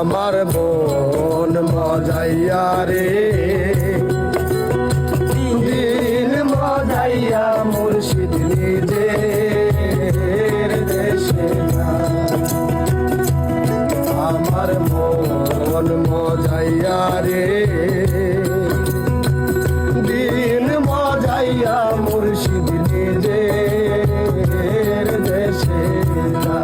আমার মন মজাইয়া রে দিন মজাইয়া মুর্শিদ নিজের দেশে না। আমার মন মজাইয়া রে দিন মজাইয়া মুর্শিদ নিজের দেশে না।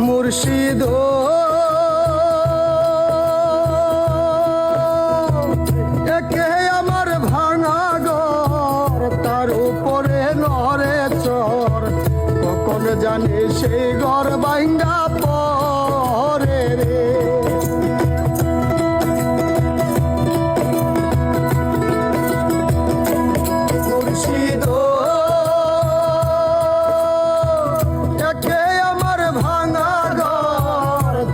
মুর্শিদ একে আমার ভাঙা ঘর তার উপরে নরে চর কখন জানি সেই ঘর ভাঙ্গা পরে রে। মুর্শিদ একে আমার ভাঙা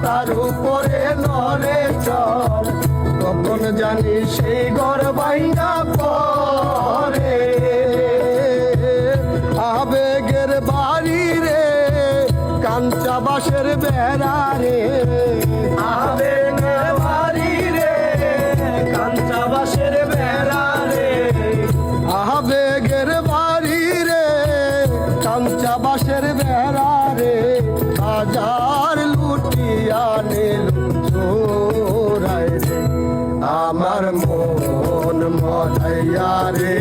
তার উপরে নরে চর কখন জানি সেই ঘর ভাঙ্গা পরে। আবেগের বাড়ি রে কাঞ্চা বাঁশের বেড়া রে। আবেগের বাড়ি রে কাঞ্চা বাঁশের বেড়া রে। আবেগের বাড়ি রে কাঞ্চা বাঁশের বেড়া রে। হাজার লুটিয়া নিল চোরাই রে। আমার মন মজাইয়া রে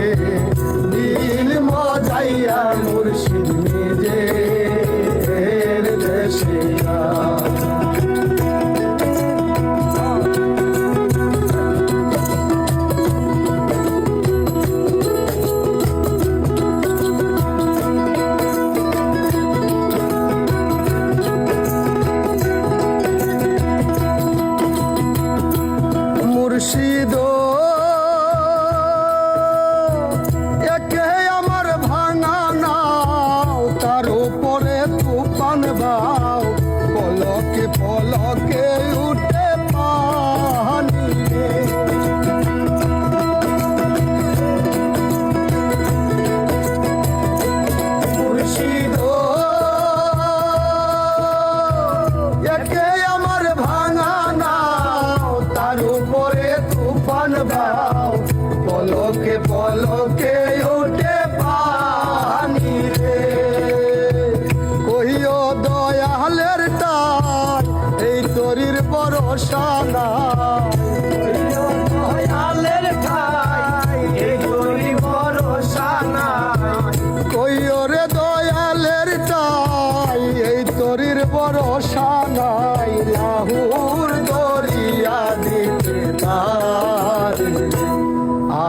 দিল মজাইয়া মুর্শিদ নিজের দেশে না। মুর্শিদ একে আমার ভাঙা নাও তার উপরে তুফান বাও পলকে পলকে উঠে পানি রে। মুর্শিদ একে আমার ভাঙা নাও তার উপরে তুফান বাও পলকে পলকে উঠে পানি রে। কহিও দয়ালের টান এই তরির ভরসা নাই। দয়ালের ঠাই এই তরির ভরসা নাই। কহিও রে দয়ালের টাই এই তরির ভরসা নাই। লাহুর দরিয়া দিতে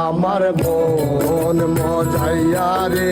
আমার মন মজাইয়া রে